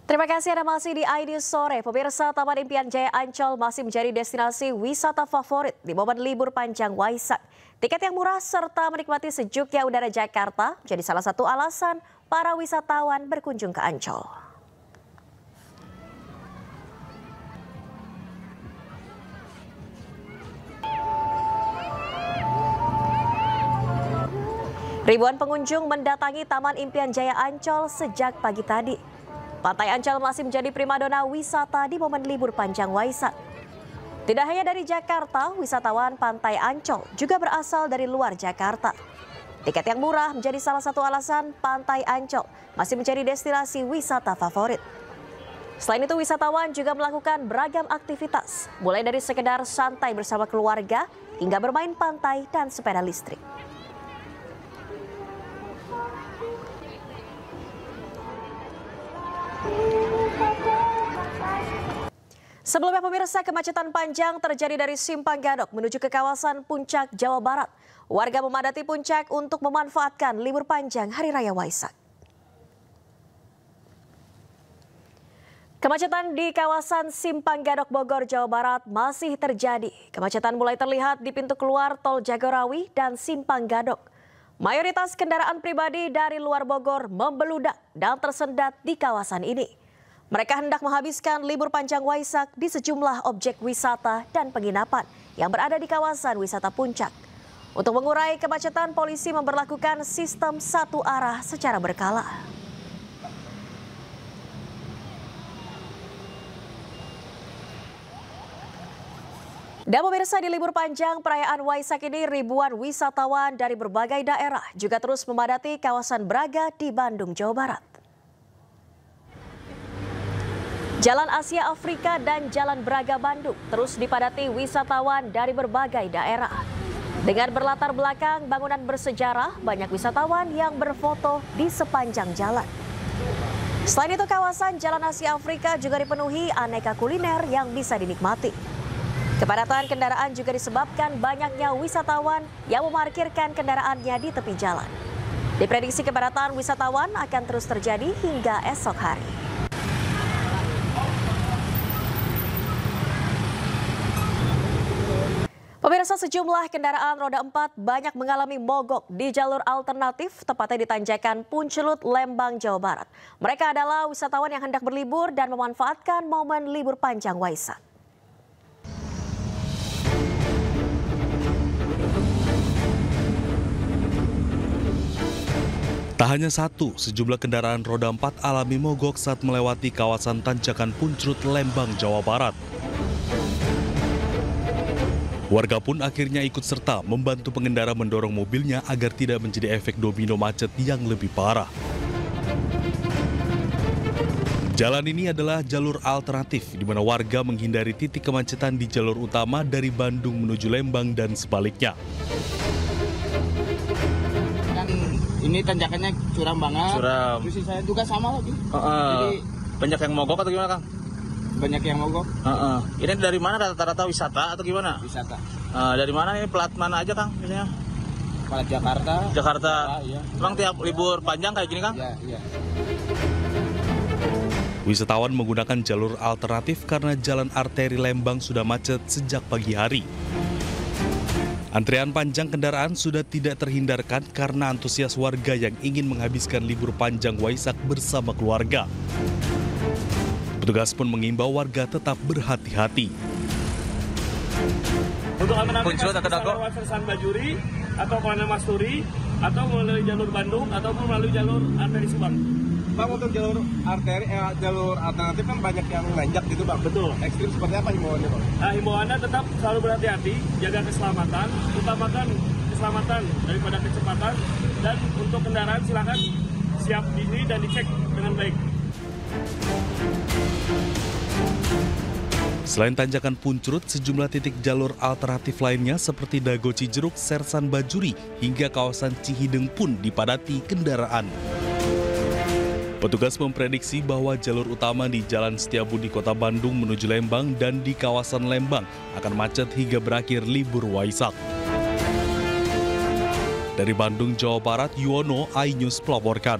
Terima kasih Anda masih di iNews Sore. Pemirsa, Taman Impian Jaya Ancol masih menjadi destinasi wisata favorit di momen libur panjang Waisak. Tiket yang murah serta menikmati sejuknya udara Jakarta jadi salah satu alasan para wisatawan berkunjung ke Ancol. Ribuan pengunjung mendatangi Taman Impian Jaya Ancol sejak pagi tadi. Pantai Ancol masih menjadi primadona wisata di momen libur panjang Waisak. Tidak hanya dari Jakarta, wisatawan Pantai Ancol juga berasal dari luar Jakarta. Tiket yang murah menjadi salah satu alasan Pantai Ancol masih menjadi destinasi wisata favorit. Selain itu, wisatawan juga melakukan beragam aktivitas, mulai dari sekedar santai bersama keluarga hingga bermain pantai dan sepeda listrik. Sebelumnya pemirsa, kemacetan panjang terjadi dari Simpang Gadok menuju ke kawasan Puncak, Jawa Barat. Warga memadati Puncak untuk memanfaatkan libur panjang Hari Raya Waisak. Kemacetan di kawasan Simpang Gadok, Bogor, Jawa Barat masih terjadi. Kemacetan mulai terlihat di pintu keluar Tol Jagorawi dan Simpang Gadok. Mayoritas kendaraan pribadi dari luar Bogor membeludak dan tersendat di kawasan ini. Mereka hendak menghabiskan libur panjang Waisak di sejumlah objek wisata dan penginapan yang berada di kawasan wisata Puncak. Untuk mengurai kemacetan, polisi memberlakukan sistem satu arah secara berkala. Dan pemirsa, di libur panjang perayaan Waisak ini, ribuan wisatawan dari berbagai daerah juga terus memadati kawasan Braga di Bandung, Jawa Barat. Jalan Asia Afrika dan Jalan Braga Bandung terus dipadati wisatawan dari berbagai daerah. Dengan berlatar belakang bangunan bersejarah, banyak wisatawan yang berfoto di sepanjang jalan. Selain itu, kawasan Jalan Asia Afrika juga dipenuhi aneka kuliner yang bisa dinikmati. Kepadatan kendaraan juga disebabkan banyaknya wisatawan yang memarkirkan kendaraannya di tepi jalan. Diprediksi kepadatan wisatawan akan terus terjadi hingga esok hari. Pemirsa, sejumlah kendaraan roda 4 banyak mengalami mogok di jalur alternatif, tepatnya di Tanjakan Puncelut, Lembang, Jawa Barat. Mereka adalah wisatawan yang hendak berlibur dan memanfaatkan momen libur panjang Waisak. Tak hanya satu, sejumlah kendaraan roda 4 alami mogok saat melewati kawasan Tanjakan Puncelut, Lembang, Jawa Barat. Warga pun akhirnya ikut serta membantu pengendara mendorong mobilnya agar tidak menjadi efek domino macet yang lebih parah. Jalan ini adalah jalur alternatif di mana warga menghindari titik kemacetan di jalur utama dari Bandung menuju Lembang dan sebaliknya. Ini tanjakannya curam banget. Curam. Terus saya juga sama lagi. Jadi banyak yang mogok atau gimana, Kang? Banyak yang mogok. Ini dari mana, rata-rata wisata atau gimana? Wisata. Dari mana ini, plat mana aja, Kang? Biasanya? Plat Jakarta. Jakarta. Iya. Emang tiap libur panjang kayak gini, Kang? Iya. Wisatawan menggunakan jalur alternatif karena jalan arteri Lembang sudah macet sejak pagi hari. Antrian panjang kendaraan sudah tidak terhindarkan karena antusias warga yang ingin menghabiskan libur panjang Waisak bersama keluarga. Petugas pun mengimbau warga tetap berhati-hati. Untuk Puncelut atau lewat Sersan Bajuri atau Kona Masturi atau melalui jalur Bandung ataupun melalui jalur arteri Subang. Bang, untuk jalur arteri, jalur alternatif kan banyak yang nanjak gitu, Bang. Betul. Ekstrim seperti apa himbauannya, Bang? Nah, himbauannya tetap selalu berhati-hati, jaga keselamatan, utamakan keselamatan daripada kecepatan, dan untuk kendaraan silakan siap dini dan dicek dengan baik. Selain Tanjakan Puncelut, sejumlah titik jalur alternatif lainnya seperti Dago Cijeruk, Sersan Bajuri, hingga kawasan Cihideng pun dipadati kendaraan. Petugas memprediksi bahwa jalur utama di Jalan Setiabudi Kota Bandung menuju Lembang dan di kawasan Lembang akan macet hingga berakhir libur Waisak. Dari Bandung, Jawa Barat, Yuwono, iNews melaporkan.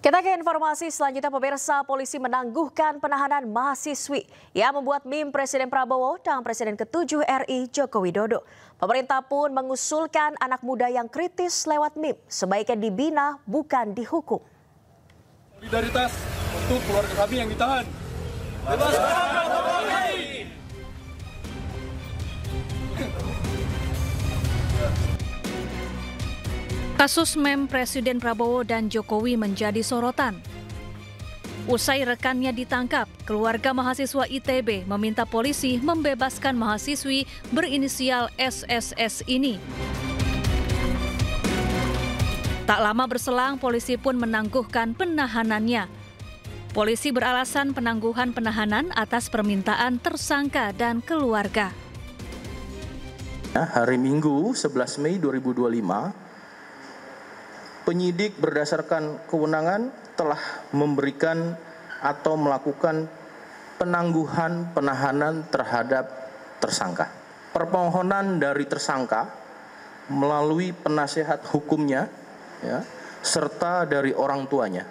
Kita ke informasi selanjutnya, pemirsa. Polisi menangguhkan penahanan mahasiswi yang membuat meme Presiden Prabowo dan Presiden ke-7 RI Joko Widodo. Pemerintah pun mengusulkan anak muda yang kritis lewat meme sebaiknya dibina, bukan dihukum. Solidaritas untuk keluarga kami yang ditahan. Bebaskan kami. Kasus meme Presiden Prabowo dan Jokowi menjadi sorotan. Usai rekannya ditangkap, keluarga mahasiswa ITB meminta polisi membebaskan mahasiswi berinisial SSS ini. Tak lama berselang, polisi pun menangguhkan penahanannya. Polisi beralasan penangguhan penahanan atas permintaan tersangka dan keluarga. Hari Minggu 11 Mei 2025, penyidik berdasarkan kewenangan telah memberikan atau melakukan penangguhan penahanan terhadap tersangka. Permohonan dari tersangka melalui penasehat hukumnya, serta dari orang tuanya.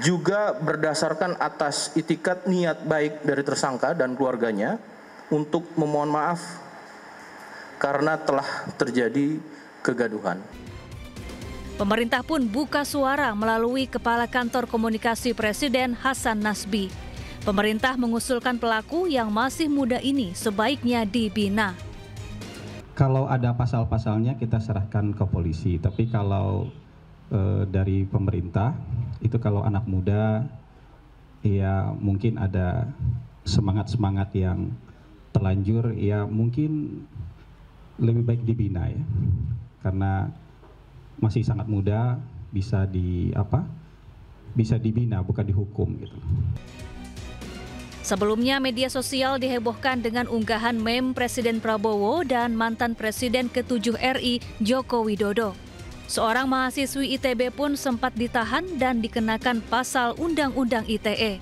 Juga berdasarkan atas itikat niat baik dari tersangka dan keluarganya untuk memohon maaf karena telah terjadi kegaduhan. Pemerintah pun buka suara melalui Kepala Kantor Komunikasi Presiden Hasan Nasbi. Pemerintah mengusulkan pelaku yang masih muda ini sebaiknya dibina. Kalau ada pasal-pasalnya kita serahkan ke polisi, tapi kalau dari pemerintah itu kalau anak muda ya mungkin ada semangat-semangat yang terlanjur, ya mungkin lebih baik dibina ya. Karena masih sangat muda, bisa dibina bukan dihukum gitu. Sebelumnya media sosial dihebohkan dengan unggahan meme Presiden Prabowo dan mantan Presiden ke-7 RI Joko Widodo. Seorang mahasiswi ITB pun sempat ditahan dan dikenakan pasal Undang-Undang ITE.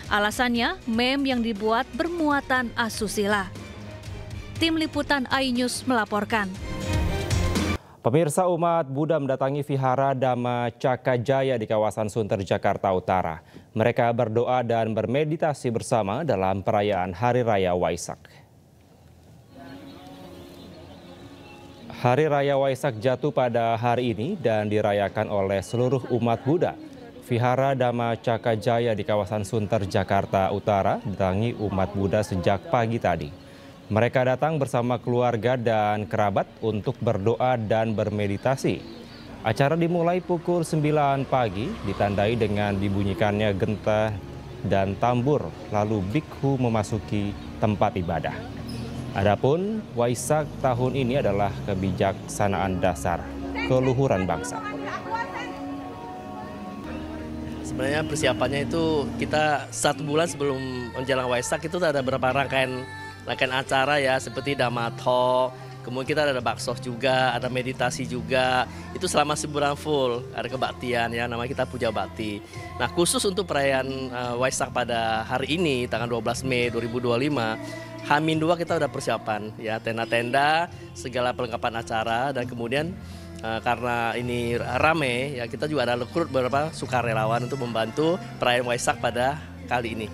Alasannya meme yang dibuat bermuatan asusila. Tim Liputan iNews melaporkan. Pemirsa, umat Buddha mendatangi Vihara Dhamma Caka Jaya di kawasan Sunter, Jakarta Utara. Mereka berdoa dan bermeditasi bersama dalam perayaan Hari Raya Waisak. Hari Raya Waisak jatuh pada hari ini dan dirayakan oleh seluruh umat Buddha. Vihara Dhamma Caka Jaya di kawasan Sunter, Jakarta Utara didatangi umat Buddha sejak pagi tadi. Mereka datang bersama keluarga dan kerabat untuk berdoa dan bermeditasi. Acara dimulai pukul 9 pagi, ditandai dengan dibunyikannya genta dan tambur, lalu bikhu memasuki tempat ibadah. Adapun Waisak tahun ini adalah kebijaksanaan dasar keluhuran bangsa. Sebenarnya persiapannya itu kita 1 bulan sebelum menjelang Waisak itu ada beberapa rangkaian acara ya, seperti Dhamma Talk, kemudian kita ada bakso juga, ada meditasi juga. Itu selama sebulan full, ada kebaktian ya, namanya kita puja bakti. Nah, khusus untuk perayaan Waisak pada hari ini, tanggal 12 Mei 2025, H-2 kita udah persiapan ya, tenda-tenda, segala perlengkapan acara, dan kemudian karena ini rame ya, kita juga ada rekrut beberapa sukarelawan untuk membantu perayaan Waisak pada kali ini.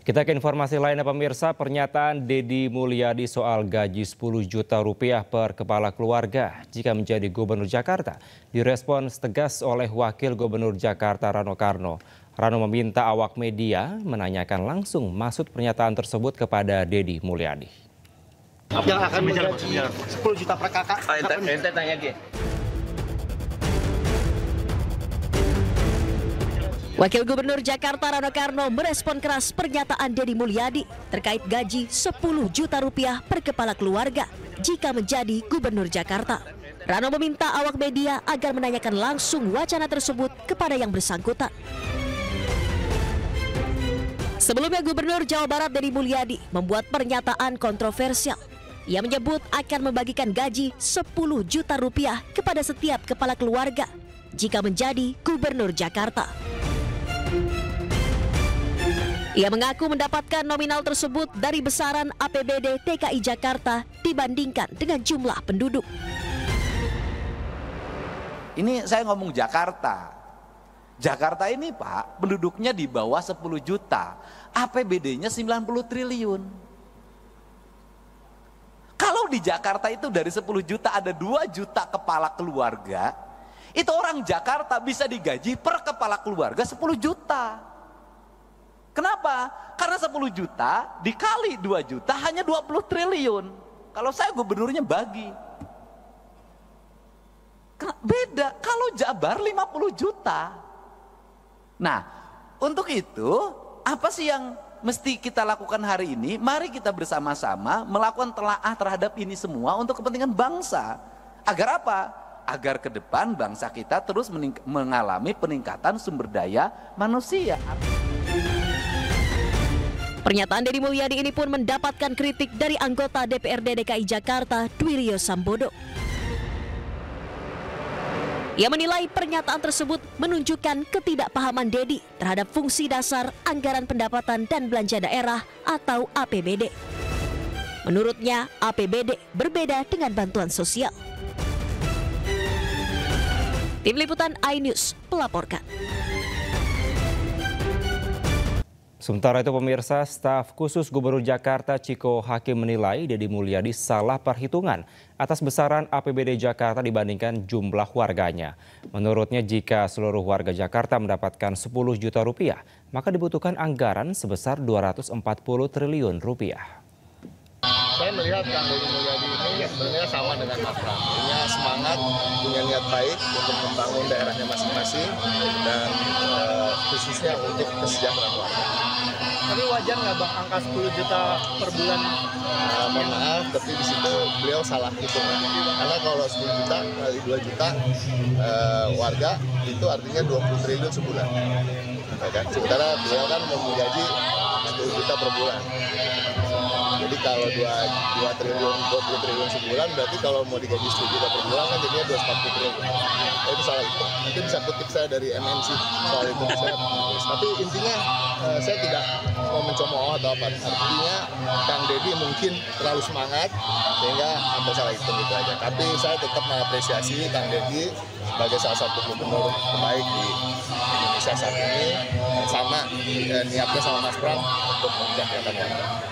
Kita ke informasi lainnya, pemirsa. Pernyataan Deddy Mulyadi soal gaji 10 juta rupiah per kepala keluarga jika menjadi Gubernur Jakarta direspons tegas oleh Wakil Gubernur Jakarta Rano Karno. Rano meminta awak media menanyakan langsung maksud pernyataan tersebut kepada Deddy Mulyadi. Yang akan menggaji 10 juta per kakak. Ente tanya dia. Wakil Gubernur Jakarta Rano Karno merespon keras pernyataan Deddy Mulyadi terkait gaji 10 juta rupiah per kepala keluarga jika menjadi Gubernur Jakarta. Rano meminta awak media agar menanyakan langsung wacana tersebut kepada yang bersangkutan. Sebelumnya Gubernur Jawa Barat Deddy Mulyadi membuat pernyataan kontroversial. Ia menyebut akan membagikan gaji 10 juta rupiah kepada setiap kepala keluarga jika menjadi Gubernur Jakarta. Ia mengaku mendapatkan nominal tersebut dari besaran APBD TKI Jakarta dibandingkan dengan jumlah penduduk. Ini saya ngomong Jakarta, Jakarta ini Pak, penduduknya di bawah 10 juta, APBD-nya 90 triliun. Kalau di Jakarta itu dari 10 juta ada 2 juta kepala keluarga, itu orang Jakarta bisa digaji per kepala keluarga 10 juta. Kenapa? Karena 10 juta dikali 2 juta hanya 20 triliun. Kalau saya gubernurnya bagi. Beda, kalau Jabar 50 juta. Nah, untuk itu apa sih yang mesti kita lakukan hari ini? Mari kita bersama-sama melakukan telaah terhadap ini semua untuk kepentingan bangsa. Agar apa? Agar ke depan bangsa kita terus mengalami peningkatan sumber daya manusia. Pernyataan Deddy Mulyadi ini pun mendapatkan kritik dari anggota DPRD DKI Jakarta, Dwiryo Sambodo. Ia menilai pernyataan tersebut menunjukkan ketidakpahaman Deddy terhadap fungsi dasar anggaran pendapatan dan belanja daerah atau APBD. Menurutnya, APBD berbeda dengan bantuan sosial. Tim Liputan iNews melaporkan. Sementara itu pemirsa, staf khusus Gubernur Jakarta Chiko Hakim menilai Deddy Mulyadi salah perhitungan atas besaran APBD Jakarta dibandingkan jumlah warganya. Menurutnya jika seluruh warga Jakarta mendapatkan 10 juta rupiah, maka dibutuhkan anggaran sebesar 240 triliun rupiah. Saya melihat Kang Deddy Mulyadi ini sebenarnya sama dengan Mas Pram, punya semangat, punya niat baik untuk membangun daerahnya masing-masing dan khususnya untuk kesejahteraan warga. Tapi wajar nggak Bang angka 10 juta per bulan? Mohon maaf, tapi di situ beliau salah hitung. Karena kalau 10 juta kali 2 juta warga itu artinya 20 triliun sebulan. Sementara beliau kan menggaji 10 juta per bulan. Jadi kalau 2 triliun, 20 triliun sebulan, berarti kalau mau digaji 10 juta per bulan kan jadinya 240 triliun. Itu salah itu. Nanti bisa kutip saya dari MNC soal itu. Tapi intinya saya tidak mau mencemooh atau apa. Artinya Kang Deddy mungkin terlalu semangat sehingga hampir salah hitung gitu aja. Tapi saya tetap mengapresiasi Kang Deddy sebagai salah satu gubernur terbaik di Indonesia saat ini. Sama niatnya sama Mas Pram untuk menjaga warga.